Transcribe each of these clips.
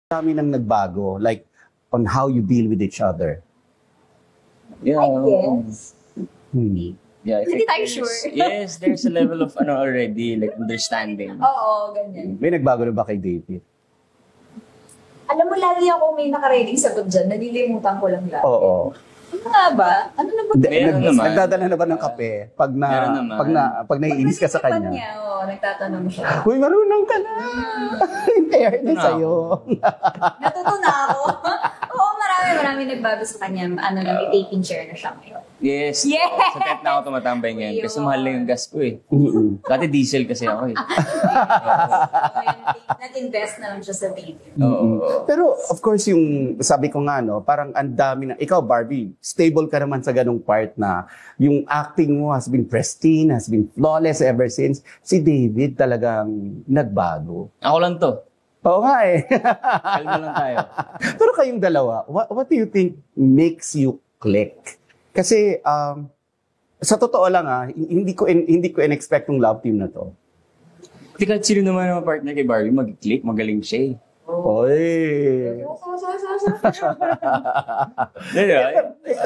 Dami nang nagbago, like, on how you deal with each other. Yeah. I guess. Yeah, I Hindi think tayo there's- sure. Yes, there's a level of already, like understanding. Oo, ganyan. May nagbago na ba kay David? Alam mo, lagi ako may nakareading sagot dyan. Nalilimutan ko lang lagi. Oo. Ano nga ba? Ano na ba? Meron naman. Nagdadala na ba ng kape pag Meron naman. pag naiinis ka sa Pag kanya? niya, nagtatanong siya. Uy, marunong ka na. In fairness Ano? sa'yo. Natuto na ako. Oo, marami nagbago sa kanya. Ano na, may taking chair na siya ngayon. Yes. Yes! Sa tent na ako tumatambay ngayon kasi mahal lang yung gas ko eh. Mm-mm. Dati diesel kasi ako eh. Nag-invest na lang siya sa baby. Oo. Pero of course yung sabi ko nga no, parang ang dami na ikaw Barbie, stable ka naman sa ganung part na yung acting mo has been pristine, has been flawless ever since. Si David talagang nagbago. Ako lang to. Oo nga eh. Kalma lang tayo. Pero kayong dalawa, what do you think makes you click? Kasi sa totoo lang hindi ko in-expect yung love team na to. Hindi kahit sino naman ang partner kay Barbie, mag-click, magaling siya eh. Oy.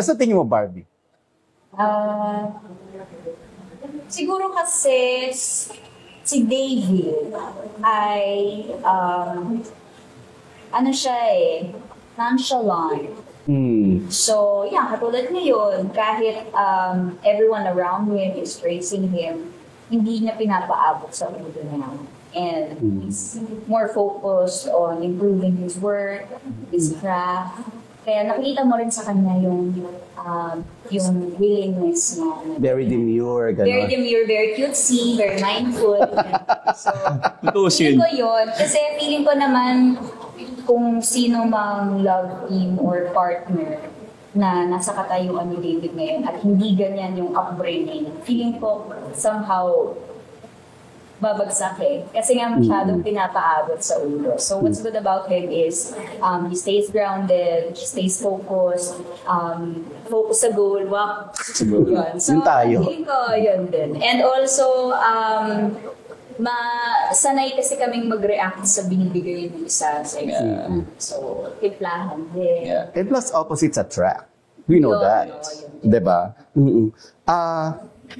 Sa tingin mo Barbie? Siguro kasi si David ay ano siya nonchalant. So, yeah, katulad ngayon, kahit everyone around him is praising him, hindi niya pinapaabot sa ulo niya. And he's more focused on improving his work, his craft. Kaya nakikita mo rin sa kanya yung willingness niya. Very demure, gano'n. Very demure, very cutesy, very mindful. So, Totoo feeling yun. ko yun. Kasi feeling ko naman kung sino mang love team or partner na nasa katayuan ni David ngayon at hindi ganyan yung upbringing, feeling ko somehow babagsak eh. Kasi nga masyadong pinapaabot sa ulo. So what's good about him is he stays grounded, he stays focused, focus sa goal, wow. Yun. So, Yun tayo. feeling ko yun din. And also, sanay kasi kaming mag-react sa binibigay ng isa sa isa. So, timplahan din. Yeah. And plus opposites attract. We know Yun, that. yun. Diba?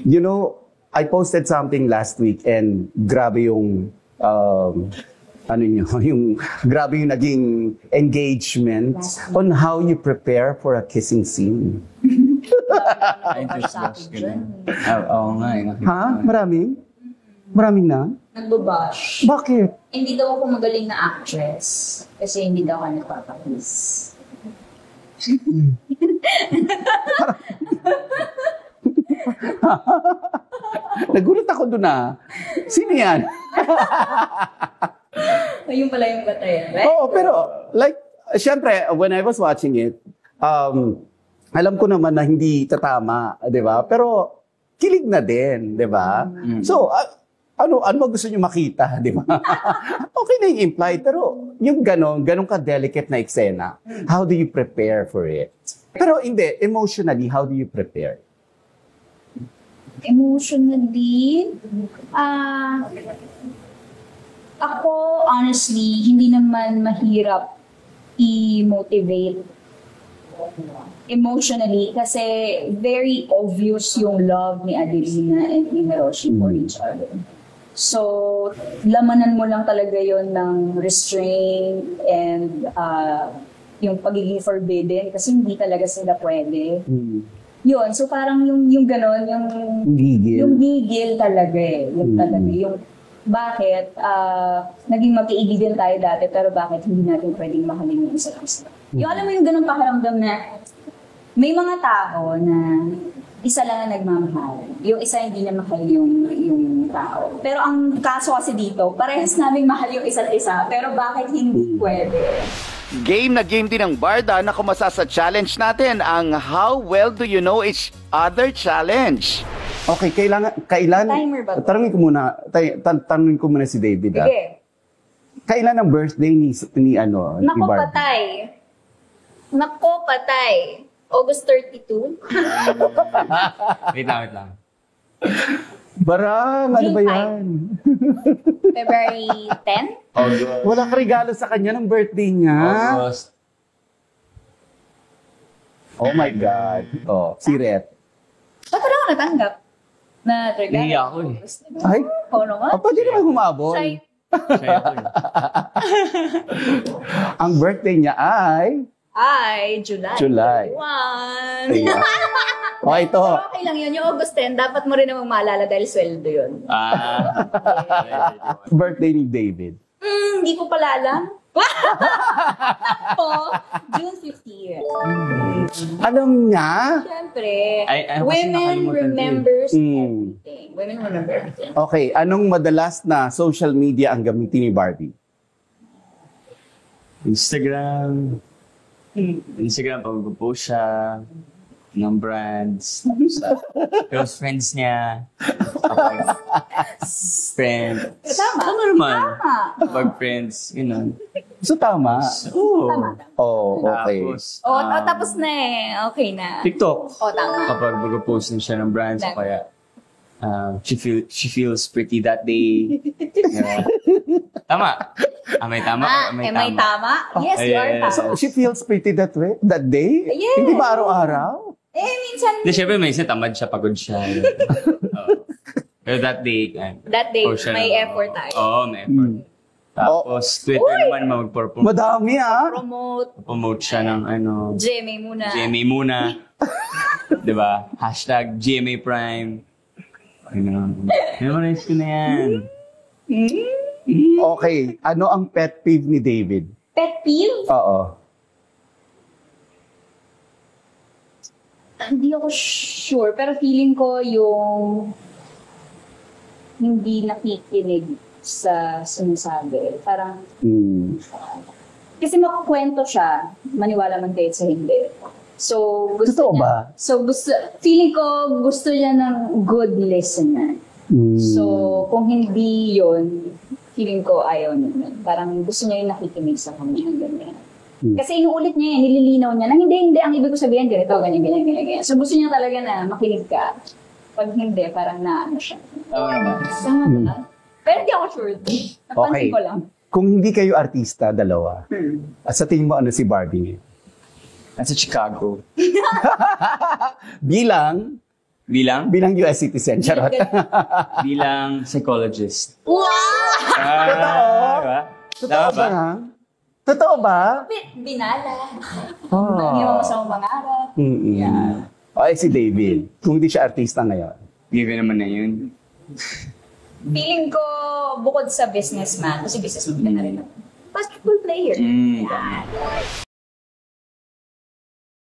You know, I posted something last week and grabe yung grabe yung naging engagement on how you prepare for a kissing scene. Ay, just ganun. Oo nga eh. Ha? Marami? Marami na? Nagbabash. Bakit? Hindi daw ako magaling na actress kasi hindi daw ako nagpapakiss. Nagulat ako doon Sino yan? Ayun pala yung batayan. Right? Oo, pero like, syempre, when I was watching it, alam ko naman na hindi tatama, di ba? Pero kilig na din, di ba? So, ano ba gusto niyo makita, di ba? Okay na yung implied, pero yung ganon ka-delicate na eksena, how do you prepare for it? Pero hindi, emotionally, how do you prepare? Emotionally, ako, honestly, hindi naman mahirap i-motivate emotionally kasi very obvious yung love ni Adelina and ni Hiroshi for each other. So, lamanan mo lang talaga yon ng restraint and yung pagiging forbidden kasi hindi talaga sila pwede. Yun, so parang yung gano'n, yung gigil talaga eh. Yung bakit, naging magkaibigan tayo dati, pero bakit hindi natin pwedeng mahalin yung isa't isa. Yung alam mo yung gano'ng pakiramdam na may mga tao na isa lang ang nagmamahal. Yung isa hindi na mahal yung tao. Pero ang kaso kasi dito, parehas namin mahal yung isa't isa, pero bakit hindi pwede? Game na game din ang Barda na kumasa sa challenge natin, ang How Well Do You Know Each Other Challenge. Okay, kailan Timer ba to? tanungin ko muna si David. Sige. Kailan ang birthday ni Nako, Barbie? patay. Nako, patay. August 32. Wait lang. Barang, ano June ba 5. yan? February 10? August. Wala ka regalo sa kanya ng birthday niya. August. Oh my God. Oh, si Ret. Ba't wala ko natanggap? Na regalo? Nahiya ako eh. Ay, Ano nga? pwede naman humabol. Shy. Shy ako eh. Ang birthday niya ay... Ay, July. July. 1. Ayan. Oh, ito. Pero okay lang yun. Yung August 10, dapat mo rin namang maalala dahil sweldo yun. Birthday ni David. Hindi ko pala alam. Po, June 15. Alam niya? Siyempre, Ay, kasi women nakalimutan ko eh. remembers Mm. everything. Women remember everything. Okay, anong madalas na social media ang gamitin ni Barbie? Instagram. Instagram, pag mag-post siya ng brands, sa close friends niya. Kapag friend. Tama. Tama naman. Tama. Kapag friends, you know. So, tama. Oo. Oh, okay. Tapos, Tapos na eh. Okay na. TikTok. Tama. Kapag mag-post din siya ng brands, o kaya she feels pretty that day. Yeah. Tama. May tama? May tama? Yes, you are Yes. tama. So, she feels pretty that way? That day? Yes. Hindi ba araw-araw? Minsan, Hindi, syempre may isa tamad siya, pagod siya. Pero that day, post siya may ng- effort tayo. Oo, may effort. Tapos, Twitter naman, mag-promote Madami Promote, siya ng GMA muna. GMA muna. Diba? Hashtag GMA Prime. Memorize ko na yan. Okay, ano ang pet peeve ni David? Pet peeve? Oo. Hindi ako sure, pero feeling ko yung hindi nakikinig sa sinasabi. Parang, kasi makukwento siya, maniwala man kayo sa hindi. So, gusto Totoo niya. ba? So, feeling ko gusto niya ng good listener. So, kung hindi yon, feeling ko ayaw niya. Parang gusto niya yung nakikinig sa kanya. Ganyan. Kasi inuulit niya yan, nililinaw niya na hindi, ang ibig ko sabihin ganito, ganyan. So, gusto niya talaga na makinig ka. Pag hindi, parang naano siya. Tama naman. Tama ba? Pero hindi ako sure. Napansin Okay. ko lang. Kung hindi kayo artista, dalawa, sa tingin mo ano si Barbie ngayon? Nasa Chicago. Bilang US citizen, charot. Bilang psychologist. Wow! Diba? Totoo ba? Totoo ba? Binala. Oh. Hindi mo masamang mangarap. Yeah. Okay, si David. Kung hindi siya artista ngayon. Given naman na yun. Feeling ko, bukod sa businessman, kasi businessman ka na rin ako. Basketball player. Tama.